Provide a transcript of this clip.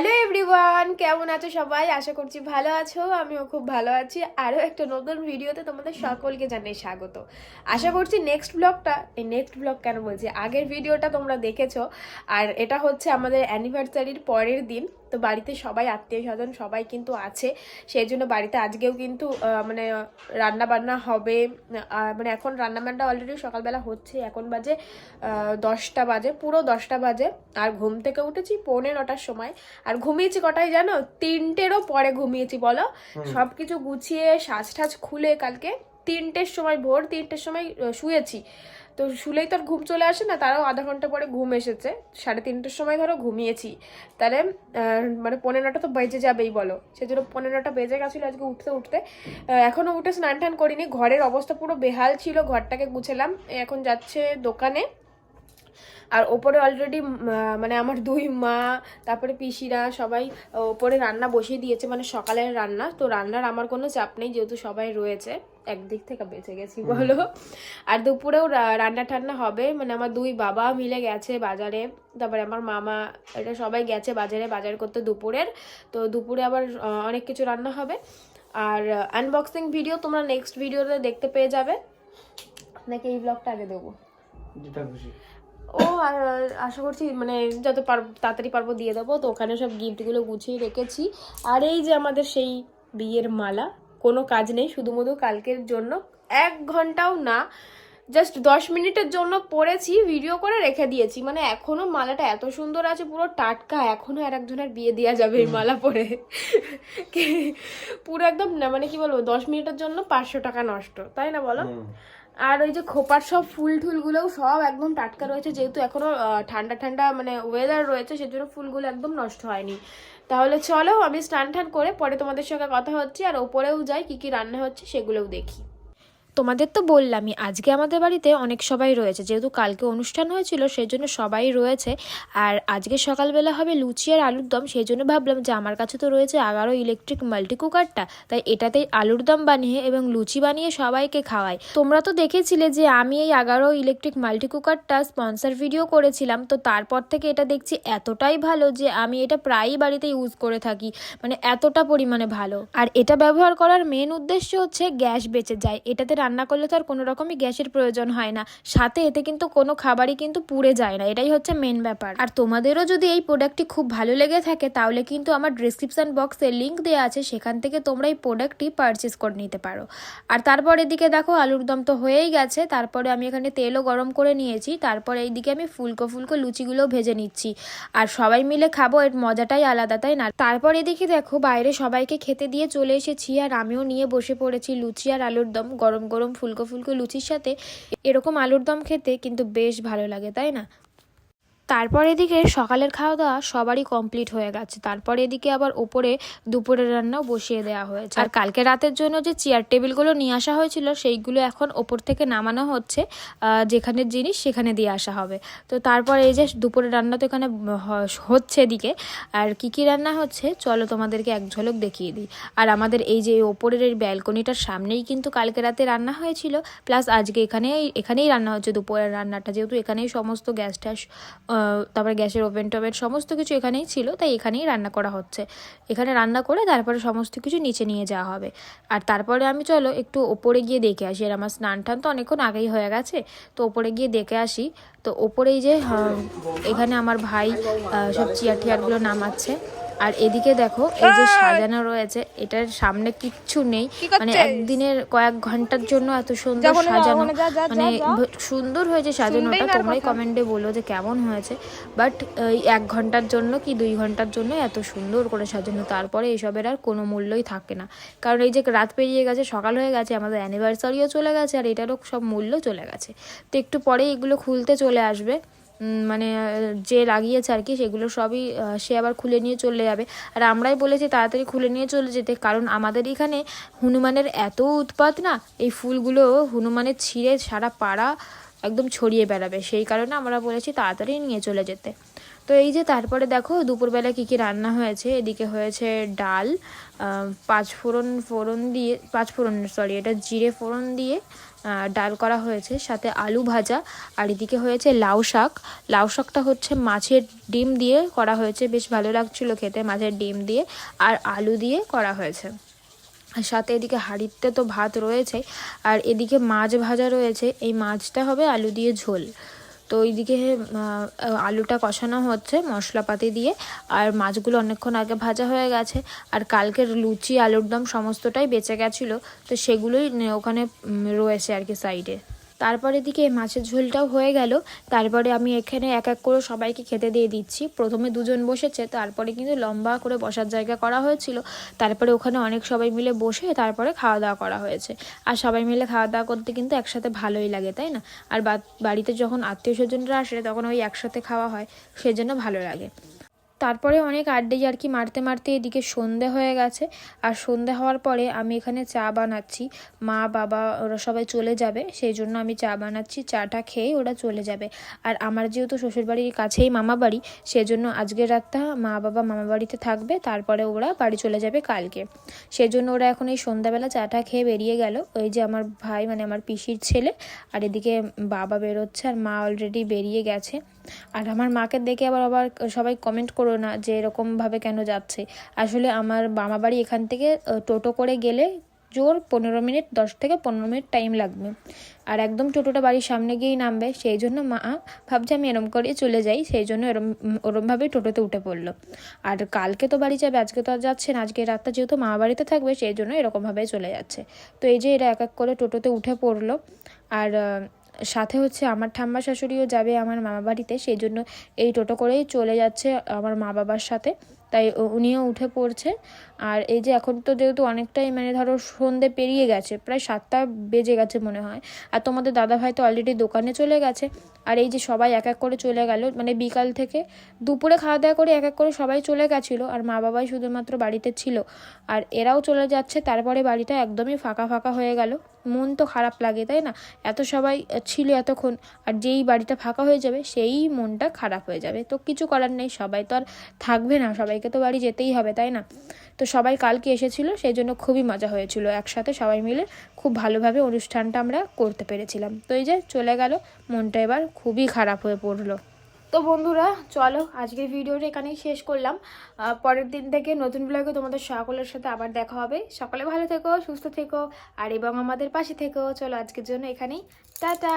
Hello everyone, কেমন আছো সবাই? আশা করছি ভালো আছো। আমিও খুব ভালো আছি। আরও একটা নতুন ভিডিওতে তোমাদের সকলকে জানাই স্বাগত। আশা করছি নেক্সট ব্লগ কেন বলছি, আগের ভিডিওটা তোমরা দেখেছো। আর এটা হচ্ছে আমাদের অ্যানিভার্সারির পরের দিন। তো বাড়িতে সবাই আত্মীয় স্বজন সবাই কিন্তু আছে, সেই জন্য বাড়িতে আজকেও কিন্তু মানে রান্না বান্না হবে। মানে এখন রান্নাবান্না অলরেডি সকালবেলা হচ্ছে, এখন বাজে 10টা বাজে, পুরো 10টা বাজে। আর ঘুম থেকে উঠেছি 9:45টার সময়। আর ঘুমিয়েছি কটায় জানো? 3টেরও পরে ঘুমিয়েছি বলো। সবকিছু গুছিয়ে সাজ টাজ খুলে কালকে 3টের সময়, ভোর 3টের সময় শুয়েছি। তো শুলেই তো আর ঘুম চলে আসে না, তারাও আধা ঘন্টা পরে ঘুম এসেছে। 3:30টার সময় ধরো ঘুমিয়েছি, তাহলে মানে 9:45টা তো বেজে যাবেই বলো। সেজন্য 9:45টা বেজে গেছিলো আজকে উঠতে উঠতে। এখনও উঠে স্নান টান করিনি, ঘরের অবস্থা পুরো বেহাল ছিল, ঘরটাকে গুছালাম। এখন যাচ্ছে দোকানে। আর ওপরে অলরেডি মানে আমার দুই মা, তারপরে পিসিরা সবাই ওপরে রান্না বসিয়ে দিয়েছে, মানে সকালের রান্না। তো রান্নার আমার কোনো চাপ নেই, যেহেতু সবাই রয়েছে, একদিক থেকে বেঁচে গেছি বলো। আর দুপুরেও রান্না টান্না হবে, মানে আমার দুই বাবা মিলে গেছে বাজারে, তারপরে আমার মামা, এটা সবাই গেছে বাজারে বাজার করতে দুপুরের। তো দুপুরে আবার অনেক কিছু রান্না হবে। আর আনবক্সিং ভিডিও তোমরা নেক্সট ভিডিওতে দেখতে পেয়ে যাবে, নাকি এই ব্লগটা আগে দেবো? যেটা খুশি। ও আর আশা করছি মানে যত তাড়াতাড়ি পারবো দিয়ে দেবো। তো ওখানে সব গিফটগুলো গুছিয়ে রেখেছি। আর এই যে আমাদের সেই বিয়ের মালা, কোনো কাজ নেই, শুধুমাত্র কালকের জন্য 1 ঘন্টাও না, জাস্ট 10 মিনিটের জন্য পরেছি, ভিডিও করে রেখে দিয়েছি। মানে এখনো মালাটা এত সুন্দর আছে, পুরো টাটকা, এখনো আর একজনের বিয়ে দেওয়া যাবে এই মালা পরে। পুরো একদম না, মানে কি বলবো, 10 মিনিটের জন্য 500 টাকা নষ্ট, তাই না বলো? আর ওই যে খোপার সব ফুল টুলগুলোও সব একদম টাটকা রয়েছে, যেহেতু এখনো ঠান্ডা ঠান্ডা মানে ওয়েদার রয়েছে, সেজন্য ফুলগুলো একদম নষ্ট হয়নি। তাহলে চলো আমি স্নান টান করে পরে তোমাদের সঙ্গে কথা হচ্ছে, আর ওপরেও যাই, কি কি রান্না হচ্ছে সেগুলোও দেখি। তোমাদের তো বললামই আজকে আমাদের বাড়িতে অনেক সবাই রয়েছে, যেহেতু কালকে অনুষ্ঠান হয়েছিল সেই জন্য সবাই রয়েছে। আর আজকে সকালবেলা হবে লুচি আর আলুর দম, সেই জন্য ভাবলাম যে আমার কাছে তো রয়েছে আগারো ইলেকট্রিক মাল্টি কুকারটা, তাই এটাতেই আলুর দম বানিয়ে এবং লুচি বানিয়ে সবাইকে খাওয়াই। তোমরা তো দেখেছিলে যে আমি এই আগারো ইলেকট্রিক মাল্টি কুকারটা স্পন্সর ভিডিও করেছিলাম, তো তারপর থেকে এটা দেখছি এতটাই ভালো যে আমি এটা প্রায়ই বাড়িতে ইউজ করে থাকি, মানে এতটা পরিমাণে ভালো। আর এটা ব্যবহার করার মেন উদ্দেশ্য হচ্ছে গ্যাস বেঁচে যায়, এটাতে রান্না করলে তো আর কোনো রকমই গ্যাসের প্রয়োজন হয় না, সাথে এতে কিন্তু কোনো খাবারই কিন্তু পুড়ে যায় না, এটাই হচ্ছে মেন ব্যাপার। আর তোমাদেরও যদি এই প্রোডাক্টটি খুব ভালো লেগে থাকে তাহলে কিন্তু আমার ডেসক্রিপশন বক্সে লিঙ্ক দেওয়া আছে, সেখান থেকে তোমরা এই প্রোডাক্টটি পারচেস করে নিতে পারো। আর তারপর এদিকে দেখো আলুর দম তো হয়েই গেছে, তারপরে আমি এখানে তেলও গরম করে নিয়েছি, তারপরে এইদিকে আমি ফুলকো ফুলকো লুচিগুলোও ভেজে নিচ্ছি। আর সবাই মিলে খাবো, এর মজাটাই আলাদা, তাই না? তারপর এদিকে দেখো বাইরে সবাইকে খেতে দিয়ে চলে এসেছি, আর আমিও নিয়ে বসে পড়েছি লুচি আর আলুর দম, গরম গরম ফুলকো ফুলকো লুচির সাথে এরকম আলুর দম খেতে কিন্তু বেশ ভালো লাগে, তাই না? তারপর এদিকে সকালের খাওয়া দাওয়া সবারই কমপ্লিট হয়ে গেছে, তারপর এদিকে আবার ওপরে দুপুরের রান্নাও বসিয়ে দেওয়া হয়েছে। আর কালকে রাতের জন্য যে চেয়ার টেবিলগুলো নিয়ে আসা হয়েছিল সেইগুলো এখন ওপর থেকে নামানো হচ্ছে, যেখানের জিনিস সেখানে দিয়ে আসা হবে। তো তারপর এই যে দুপুরের রান্না তো এখানে হচ্ছে এদিকে। আর কি কি রান্না হচ্ছে চলো তোমাদেরকে এক ঝলক দেখিয়ে দিই। আর আমাদের এই যে ওপরের এই ব্যালকনিটার সামনেই কিন্তু কালকে রাতে রান্না হয়েছিল, প্লাস আজকে এখানেই রান্না হচ্ছে দুপুরের রান্নাটা, যেহেতু এখানেই সমস্ত গ্যাস ট্যাস, তারপরে গ্যাসের ওভেন টোভেন সমস্ত কিছু এখানেই ছিল, তাই এখানেই রান্না করা হচ্ছে। এখানে রান্না করে তারপরে সমস্ত কিছু নিচে নিয়ে যাওয়া হবে। আর তারপরে আমি চলো একটু ওপরে গিয়ে দেখে আসি, আর আমার স্নান টান তো অনেকক্ষণ আগেই হয়ে গেছে, তো ওপরে গিয়ে দেখে আসি। তো ওপরেই যে এখানে আমার ভাই সব চেয়ার টিয়ারগুলো নামাচ্ছে। আর এদিকে দেখো এই যে সাজানো রয়েছে, এটার সামনে কিচ্ছু নেই, মানে একদিনের কয়েক ঘন্টার জন্য এত সুন্দর সাজানো, মানে সুন্দর হয়েছে সাজানোটা। তোমরাই কমেন্টে বলো যে কেমন হয়েছে। বাট এই 1 ঘন্টার জন্য কি 2 ঘন্টার জন্য এত সুন্দর করে সাজানো, তারপরে এসবের আর কোনো মূল্যই থাকে না, কারণ এই যে রাত পেরিয়ে গেছে, সকাল হয়ে গেছে, আমাদের অ্যানিভার্সারিও চলে গেছে, আর এটারও সব মূল্য চলে গেছে। তো একটু পরেই এগুলো খুলতে চলে আসবে, মানে যে লাগিয়েছে আর কি, সেগুলো সবই সে আবার খুলে নিয়ে চলে যাবে। আর আমরাই বলেছি তাড়াতাড়ি খুলে নিয়ে চলে যেতে, কারণ আমাদের এখানে হনুমানের এত উৎপাত না, এই ফুলগুলো হনুমানের ছিঁড়ে সারা পাড়া একদম ছড়িয়ে বেড়াবে, সেই কারণে আমরা বলেছি তাড়াতাড়ি নিয়ে চলে যেতে। তো এই যে তারপরে দেখো দুপুরবেলা কী কী রান্না হয়েছে। এদিকে হয়েছে ডাল, 5 ফোড়ন দিয়ে, 5 ফোড়ন সরি, এটা জিরে ফোড়ন দিয়ে ডাল করা হয়েছে, সাথে আলু ভাজা, আর এদিকে হয়েছে লাউ শাক। লাউ শাকটা হচ্ছে মাছের ডিম দিয়ে করা হয়েছে, বেশ ভালো লাগছিলো খেতে, মাছের ডিম দিয়ে আর আলু দিয়ে করা হয়েছে। আর সাথে এদিকে হাঁড়িতে তো ভাত রয়েছে, আর এদিকে মাছ ভাজা রয়েছে। এই মাছটা হবে আলু দিয়ে ঝোল। তো ওইদিকে আলুটা কষানো হচ্ছে মশলাপাতি দিয়ে, আর মাছগুলো অনেকক্ষণ আগে ভাজা হয়ে গেছে। আর কালকের লুচি, আলুর দম সমস্তটাই বেঁচে গেছিলো, তো সেগুলোই ওখানে রয়েছে আর কি সাইডে। তারপরে এদিকে মাছের ঝোলটাও হয়ে গেল। তারপরে আমি এখানে এক এক করে সবাইকে খেতে দিয়ে দিচ্ছি। প্রথমে দুজন বসেছে, তারপরে কিন্তু লম্বা করে বসার জায়গা করা হয়েছিল। তারপরে ওখানে অনেক সবাই মিলে বসে তারপরে খাওয়া দাওয়া করা হয়েছে। আর সবাই মিলে খাওয়া দাওয়া করতে কিন্তু একসাথে ভালোই লাগে, তাই না? আর বাড়িতে যখন আত্মীয় স্বজনরা আসে তখন ওই একসাথে খাওয়া হয়, সেজন্য ভালো লাগে। তারপরে অনেক আড্ডাই আর কি মারতে মারতে এদিকে সন্ধে হয়ে গেছে। আর সন্ধে হওয়ার পরে আমি এখানে চা বানাচ্ছি। মা বাবা ওরা সবাই চলে যাবে, সেই জন্য আমি চা বানাচ্ছি। চাটা খেয়ে ওরা চলে যাবে। আর আমার যেহেতু শ্বশুরবাড়ির কাছেই মামা বাড়ি, সেজন্য আজকের রাতটা মা বাবা মামা বাড়িতে থাকবে, তারপরে ওরা বাড়ি চলে যাবে কালকে। সেজন্য ওরা এখন এই সন্ধ্যাবেলা চাটা খেয়ে বেরিয়ে গেল। ওই যে আমার ভাই মানে আমার পিসির ছেলে, আর এদিকে বাবা বেরোচ্ছে, আর মা অলরেডি বেরিয়ে গেছে। আর আমার মাকে দেখে আবার সবাই কমেন্ট করো না যে এরকমভাবে কেন যাচ্ছে। আসলে আমার মামা বাড়ি এখান থেকে টোটো করে গেলে জোর 15 মিনিট, 10 থেকে 15 মিনিট টাইম লাগবে। আর একদম টোটোটা বাড়ির সামনে গিয়েই নামবে, সেই জন্য মা ভাবছে আমি এরম করেই চলে যাই, সেই জন্য ওরমভাবেই টোটোতে উঠে পড়লো। আর কালকে তো বাড়ি যাবে, আজকে তো আর যাচ্ছে না। আজকে রাতটা যেহেতু মামা বাড়িতে থাকবে, সেই জন্য এরকমভাবেই চলে যাচ্ছে। তো এই যে এরা এক এক করে টোটোতে উঠে পড়লো। আর সাথে হচ্ছে আমার ঠাম্মা শাশুড়িও যাবে আমার মামা বাড়িতে, সেই জন্য এই টোটো করেই চলে যাচ্ছে আমার মা বাবার সাথে, তাই উনিও উঠে পড়ছে। আর এই যে এখন তো যেহেতু অনেকটাই মানে ধরো সন্ধে পেরিয়ে গেছে, প্রায় 7টা বেজে গেছে মনে হয়। আর তোমাদের দাদাভাই তো অলরেডি দোকানে চলে গেছে। আর এই যে সবাই এক এক করে চলে গেল, মানে বিকাল থেকে দুপুরে খাওয়া দাওয়া করে এক এক করে সবাই চলে গেছিলো, আর মা বাবাই শুধুমাত্র বাড়িতে ছিল। আর এরাও চলে যাচ্ছে, তারপরে বাড়িটা একদমই ফাঁকা ফাঁকা হয়ে গেল। মন তো খারাপ লাগে, তাই না? এত সবাই ছিল এতক্ষণ, আর যেই বাড়িটা ফাঁকা হয়ে যাবে সেই মনটা খারাপ হয়ে যাবে। তো কিছু করার নেই, সবাই তো আর থাকবে না, সবাইকে তো বাড়ি যেতেই হবে, তাই না? তো সবাই কালকে এসেছিল, সেই জন্য খুবই মজা হয়েছিল। একসাথে সবাই মিলে খুব ভালোভাবে অনুষ্ঠানটা আমরা করতে পেরেছিলাম। তো এই যে চলে গেল, মনটা এবার খুবই খারাপ হয়ে পড়লো। তো বন্ধুরা চলো আজকের ভিডিওটা এখানেই শেষ করলাম। পরের দিন থেকে নতুন ব্লগে তোমাদের সকলের সাথে আবার দেখা হবে। সকলে ভালো থেকো, সুস্থ থেকো, আর এবং আমাদের পাশে থেকো। চলো আজকের জন্য এখানেই টাটা।